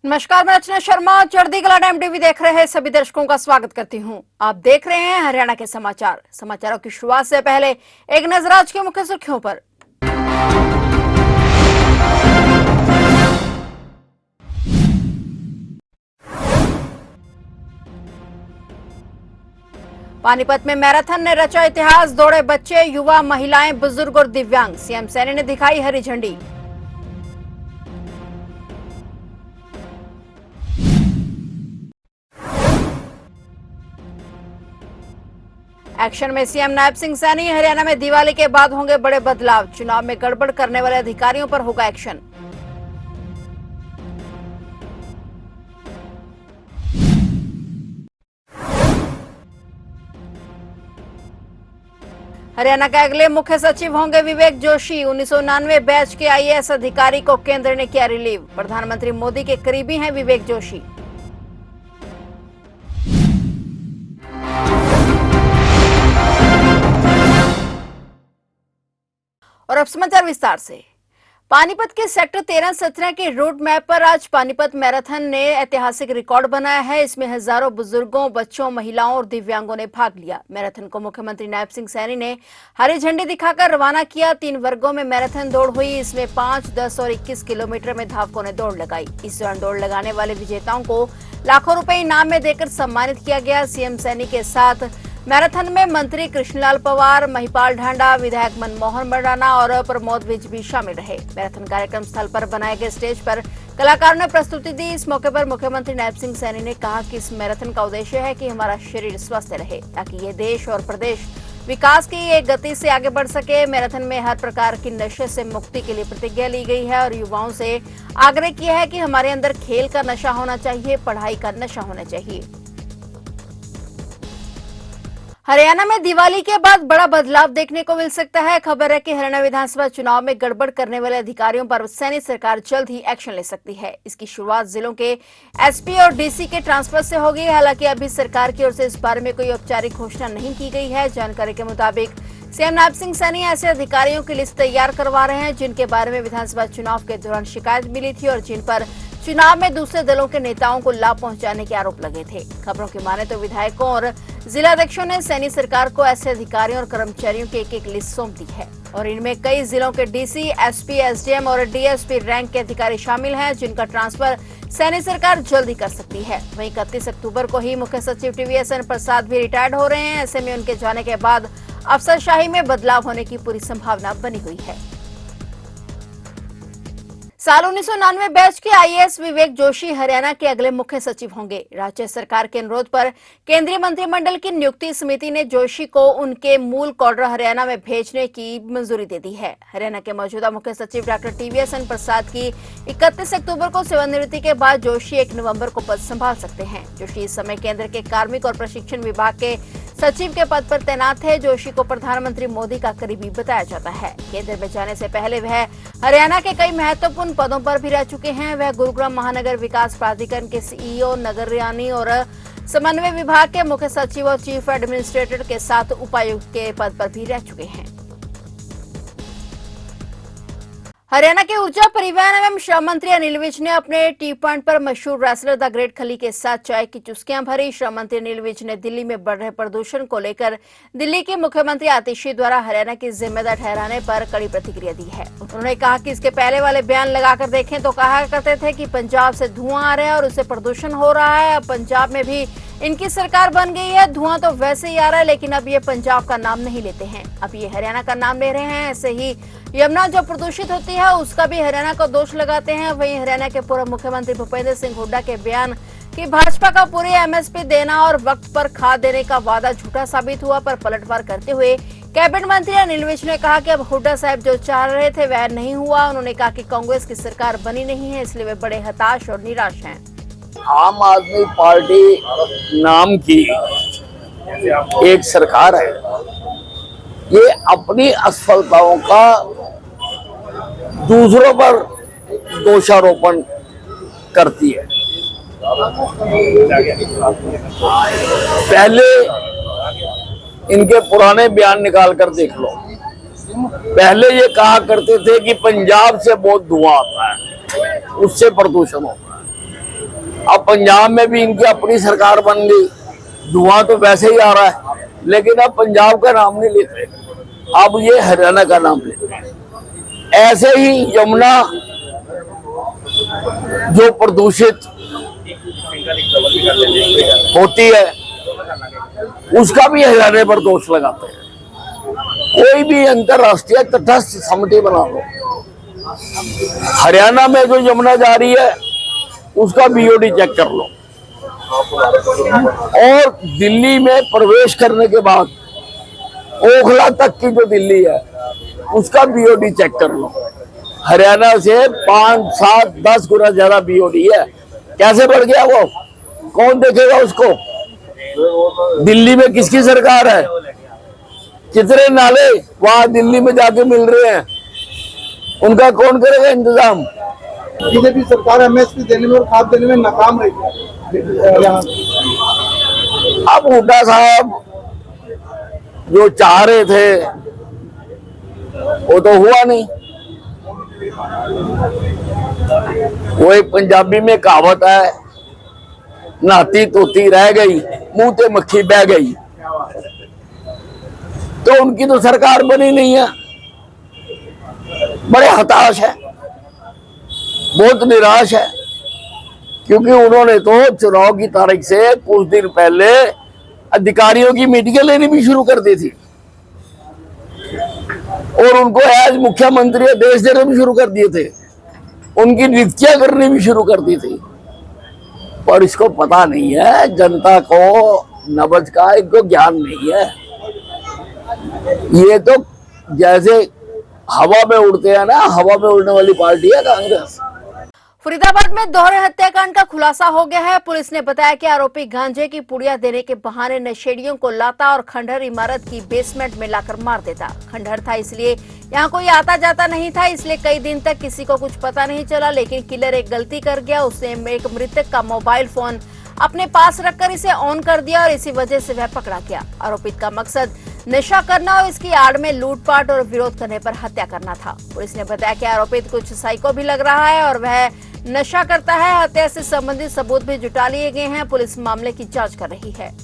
नमस्कार, मैं रचना शर्मा चढ़ती कला टाइम टीवी देख रहे हैं सभी दर्शकों का स्वागत करती हूं। आप देख रहे हैं हरियाणा के समाचार। समाचारों की शुरुआत से पहले एक नजर आज की मुख्य सुर्खियों पर। पानीपत में मैराथन ने रचा इतिहास, दौड़े बच्चे, युवा, महिलाएं, बुजुर्ग और दिव्यांग। सीएम सैनी ने दिखाई हरी झंडी। एक्शन में सीएम नायब सिंह सैनी, हरियाणा में दिवाली के बाद होंगे बड़े बदलाव, चुनाव में गड़बड़ करने वाले अधिकारियों पर होगा एक्शन। हरियाणा के अगले मुख्य सचिव होंगे विवेक जोशी। 1999 बैच के आईएएस अधिकारी को केंद्र ने किया रिलीव। प्रधानमंत्री मोदी के करीबी हैं विवेक जोशी। और अब समाचार विस्तार से। पानीपत के सेक्टर 13-17 के रोड मैप पर आज पानीपत मैराथन ने ऐतिहासिक रिकॉर्ड बनाया है। इसमें हजारों बुजुर्गों, बच्चों, महिलाओं और दिव्यांगों ने भाग लिया। मैराथन को मुख्यमंत्री नायब सिंह सैनी ने हरी झंडी दिखाकर रवाना किया। 3 वर्गों में मैराथन दौड़ हुई। इसमें 5, 10 और 21 किलोमीटर में धावकों ने दौड़ लगाई। इस दौरान दौड़ लगाने वाले विजेताओं को लाखों रुपए इनाम में देकर सम्मानित किया गया। सीएम सैनी के साथ मैराथन में मंत्री कृष्णलाल पंवार, महिपाल ढांडा, विधायक मनमोहन मरडाना और प्रमोद विज भी शामिल रहे। मैराथन कार्यक्रम स्थल पर बनाए गए स्टेज पर कलाकारों ने प्रस्तुति दी। इस मौके पर मुख्यमंत्री नायब सिंह सैनी ने कहा कि इस मैराथन का उद्देश्य है कि हमारा शरीर स्वस्थ रहे ताकि ये देश और प्रदेश विकास की एक गति से आगे बढ़ सके। मैराथन में हर प्रकार की नशे से मुक्ति के लिए प्रतिज्ञा ली गई है और युवाओं से आग्रह किया है कि हमारे अंदर खेल का नशा होना चाहिए, पढ़ाई का नशा होना चाहिए। हरियाणा में दिवाली के बाद बड़ा बदलाव देखने को मिल सकता है। खबर है कि हरियाणा विधानसभा चुनाव में गड़बड़ करने वाले अधिकारियों पर सैनी सरकार जल्द ही एक्शन ले सकती है। इसकी शुरुआत जिलों के एसपी और डीसी के ट्रांसफर से होगी। हालांकि अभी सरकार की ओर से इस बारे में कोई औपचारिक घोषणा नहीं की गई है। जानकारी के मुताबिक सीएम नायब सिंह सैनी ऐसे अधिकारियों की लिस्ट तैयार करवा रहे हैं जिनके बारे में विधानसभा चुनाव के दौरान शिकायत मिली थी और जिन पर चुनाव में दूसरे दलों के नेताओं को लाभ पहुंचाने के आरोप लगे थे। खबरों की माने तो विधायकों और जिलाध्यक्षों ने सैनी सरकार को ऐसे अधिकारियों और कर्मचारियों की एक लिस्ट सौंप दी है और इनमें कई जिलों के डीसी, एसपी, एसडीएम और डीएसपी रैंक के अधिकारी शामिल हैं जिनका ट्रांसफर सैनी सरकार जल्द ही कर सकती है। वहीं 31 अक्टूबर को ही मुख्य सचिव टीवीएसएन प्रसाद भी रिटायर्ड हो रहे हैं। ऐसे में उनके जाने के बाद अफसरशाही में बदलाव होने की पूरी संभावना बनी हुई है। साल 1999 बैच के आईएएस विवेक जोशी हरियाणा के अगले मुख्य सचिव होंगे। राज्य सरकार के अनुरोध पर केंद्रीय मंत्रिमंडल की नियुक्ति समिति ने जोशी को उनके मूल क्वार्टर हरियाणा में भेजने की मंजूरी दे दी है। हरियाणा के मौजूदा मुख्य सचिव डॉक्टर टीवीएसएन प्रसाद की 31 अक्टूबर को सेवानिवृत्ति के बाद जोशी 1 नवंबर को पद संभाल सकते हैं। जोशी इस समय केंद्र के कार्मिक और प्रशिक्षण विभाग के सचिव के पद पर तैनात है। जोशी को प्रधानमंत्री मोदी का करीबी बताया जाता है। केंद्र में जाने से पहले वह हरियाणा के कई महत्वपूर्ण पदों पर भी रह चुके हैं। वह गुरुग्राम महानगर विकास प्राधिकरण के सीईओ, नगरयानी और समन्वय विभाग के मुख्य सचिव और चीफ एडमिनिस्ट्रेटर के साथ उपायुक्त के पद पर भी रह चुके हैं। हरियाणा के ऊर्जा, परिवहन एवं श्रम मंत्री अनिल विज ने अपने टी पॉइंट पर मशहूर रेसलर द ग्रेट खली के साथ चाय की चुस्कियां भरी। श्रम मंत्री अनिल विज ने दिल्ली में बढ़ रहे प्रदूषण को लेकर दिल्ली के मुख्यमंत्री आतिशी द्वारा हरियाणा की जिम्मेदार ठहराने पर कड़ी प्रतिक्रिया दी है। उन्होंने कहा कि इसके पहले वाले बयान लगाकर देखें तो कहा करते थे कि पंजाब से धुआं आ रहा है और उससे प्रदूषण हो रहा है। अब पंजाब में भी इनकी सरकार बन गई है, धुआं तो वैसे ही आ रहा है लेकिन अब ये पंजाब का नाम नहीं लेते हैं, अब ये हरियाणा का नाम ले रहे हैं। ऐसे ही यमुना जो प्रदूषित होती है उसका भी हरियाणा को दोष लगाते हैं। वहीं हरियाणा के पूर्व मुख्यमंत्री भूपेंद्र सिंह हुड्डा के बयान कि भाजपा का पूरी एमएसपी देना और वक्त पर खाद देने का वादा झूठा साबित हुआ पर पलटवार करते हुए कैबिनेट मंत्री अनिल विज ने कहा कि अब हुड्डा साहब जो चाह रहे थे वह नहीं हुआ। उन्होंने कहा कि कांग्रेस की सरकार बनी नहीं है, इसलिए वे बड़े हताश और निराश हैं। आम आदमी पार्टी नाम की एक सरकार है, ये अपनी असफलताओं का दूसरों पर दोषारोपण करती है। पहले इनके पुराने बयान निकाल कर देख लो। पहले ये कहा करते थे कि पंजाब से बहुत धुआं आता है, उससे प्रदूषण होता है। अब पंजाब में भी इनकी अपनी सरकार बन गई, धुआं तो वैसे ही आ रहा है, लेकिन अब पंजाब का नाम नहीं लेते, अब ये हरियाणा का नाम लेते हैं। ऐसे ही यमुना जो प्रदूषित होती है उसका भी हरियाणा पर दोष लगाते हैं। कोई भी अंतरराष्ट्रीय तटस्थ समिति बना लो, हरियाणा में जो यमुना जा रही है उसका बीओडी चेक कर लो, और दिल्ली में प्रवेश करने के बाद ओखला तक की जो दिल्ली है उसका बीओडी चेक कर लो। हरियाणा से 5, 7, 10 गुना ज्यादा बीओडी है। कैसे बढ़ गया वो? कौन देखेगा उसको? दिल्ली में किसकी सरकार है? कितने नाले वहां दिल्ली में जाके मिल रहे हैं, उनका कौन करेगा इंतजाम? बीजेपी सरकार एमएसपी देने में और खाद देने में नाकाम रही है। अब हुड्डा साहब जो चाह रहे थे वो तो हुआ नहीं। वो एक पंजाबी में कहावत है, नहाती तोती रह गई, मुंह ते मक्खी बह गई। तो उनकी तो सरकार बनी नहीं है। बड़े हताश है, बहुत निराश है, क्योंकि उन्होंने तो चुनाव की तारीख से कुछ दिन पहले अधिकारियों की मीटिंगें लेनी भी शुरू कर दी थी, और उनको एज मुख्यमंत्री आदेश देने भी शुरू कर दिए थे, उनकी नियुक्तियां करनी भी शुरू कर दी थी। पर इसको पता नहीं है, जनता को नब्ज का इनको ज्ञान नहीं है। ये तो जैसे हवा में उड़ते हैं ना, हवा में उड़ने वाली पार्टी है कांग्रेस। फरीदाबाद में दोहरे हत्याकांड का खुलासा हो गया है। पुलिस ने बताया कि आरोपी गांजे की पुड़िया देने के बहाने नशेड़ियों को लाता और खंडहर इमारत की बेसमेंट में लाकर मार देता। खंडहर था इसलिए यहाँ कोई आता जाता नहीं था, इसलिए कई दिन तक किसी को कुछ पता नहीं चला। लेकिन किलर एक गलती कर गया, उसने एक मृतक का मोबाइल फोन अपने पास रखकर इसे ऑन कर दिया और इसी वजह से वह पकड़ा गया। आरोपित का मकसद नशा करना और इसकी आड़ में लूटपाट और विरोध करने पर हत्या करना था। पुलिस ने बताया कि आरोपित कुछ साइको भी लग रहा है और वह नशा करता है। हत्या से संबंधित सबूत भी जुटा लिए गए हैं। पुलिस मामले की जांच कर रही है।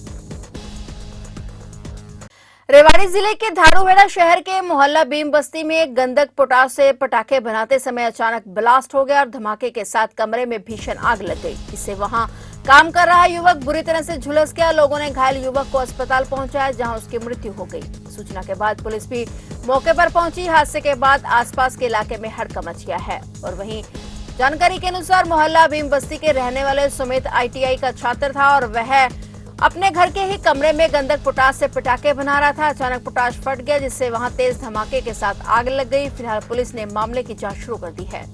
रेवाड़ी जिले के धारूहेड़ा शहर के मोहल्ला भीम बस्ती में एक गंधक पोटास से पटाखे बनाते समय अचानक ब्लास्ट हो गया और धमाके के साथ कमरे में भीषण आग लग गई। इससे वहां काम कर रहा युवक बुरी तरह से झुलस गया। लोगों ने घायल युवक को अस्पताल पहुंचाया, जहां उसकी मृत्यु हो गई। सूचना के बाद पुलिस भी मौके पर पहुंची। हादसे के बाद आसपास के इलाके में हड़कंप मच गया है। और वहीं जानकारी के अनुसार मोहल्ला भीम बस्ती के रहने वाले सुमित ITI का छात्र था और वह अपने घर के ही कमरे में गंधक पोटास से पटाखे बना रहा था। अचानक पोटास फट गया, जिससे वहां तेज धमाके के साथ आग लग गई। फिलहाल पुलिस ने मामले की जांच शुरू कर दी है।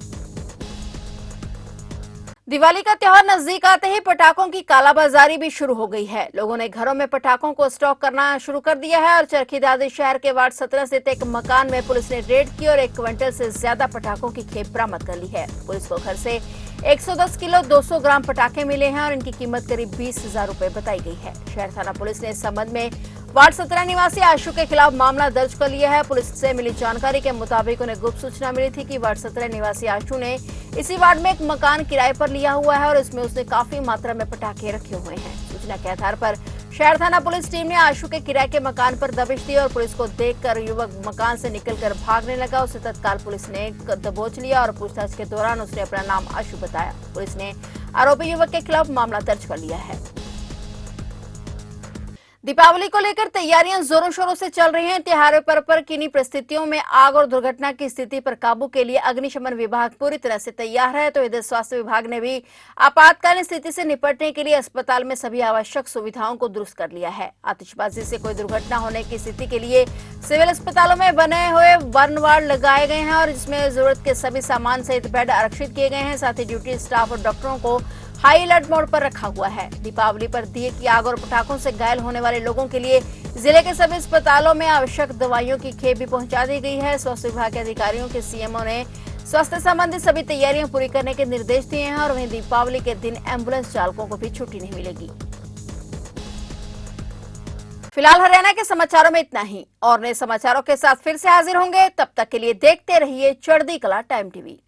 दिवाली का त्योहार नजदीक आते ही पटाखों की कालाबाजारी भी शुरू हो गई है। लोगों ने घरों में पटाखों को स्टॉक करना शुरू कर दिया है और चरखी दादरी शहर के वार्ड 17 स्थित एक मकान में पुलिस ने रेड की और 1 क्विंटल से ज्यादा पटाखों की खेप बरामद कर ली है। पुलिस को घर से 110 किलो 200 ग्राम पटाखे मिले हैं और इनकी कीमत करीब 20,000 रुपए बताई गई है। शहर थाना पुलिस ने इस संबंध में वार्ड 17 निवासी आशु के खिलाफ मामला दर्ज कर लिया है। पुलिस से मिली जानकारी के मुताबिक उन्हें गुप्त सूचना मिली थी कि वार्ड 17 निवासी आशु ने इसी वार्ड में एक मकान किराए पर लिया हुआ है और इसमें उसने काफी मात्रा में पटाखे रखे हुए हैं। सूचना के आधार पर शहर थाना पुलिस टीम ने आशु के किराए के मकान पर दबिश दी और पुलिस को देखकर युवक मकान से निकलकर भागने लगा। उसे तत्काल पुलिस ने दबोच लिया और पूछताछ के दौरान उसने अपना नाम आशु बताया। पुलिस ने आरोपी युवक के खिलाफ मामला दर्ज कर लिया है। दीपावली को लेकर तैयारियां जोरों शोरों से चल रही हैं। त्योहारों पर किन्हीं परिस्थितियों में आग और दुर्घटना की स्थिति पर काबू के लिए अग्निशमन विभाग पूरी तरह से तैयार है, तो इधर स्वास्थ्य विभाग ने भी आपातकालीन स्थिति से निपटने के लिए अस्पताल में सभी आवश्यक सुविधाओं को दुरुस्त कर लिया है। आतिशबाजी से कोई दुर्घटना होने की स्थिति के लिए सिविल अस्पतालों में बने हुए बर्न वार्ड लगाए गए हैं और इसमें जरूरत के सभी सामान सहित बेड आरक्षित किए गए हैं। साथ ही ड्यूटी स्टाफ और डॉक्टरों को हाई अलर्ट मोड पर रखा हुआ है। दीपावली पर दिए की आग और पटाखों से घायल होने वाले लोगों के लिए जिले के सभी अस्पतालों में आवश्यक दवाइयों की खेप भी पहुंचा दी गई है। स्वास्थ्य विभाग के अधिकारियों के सीएमओ ने स्वास्थ्य संबंधी सभी तैयारियां पूरी करने के निर्देश दिए हैं और वहीं दीपावली के दिन एम्बुलेंस चालकों को भी छुट्टी नहीं मिलेगी। फिलहाल हरियाणा के समाचारों में इतना ही और नए समाचारों के साथ फिर से हाजिर होंगे। तब तक के लिए देखते रहिए चढ़ती कला टाइम टीवी।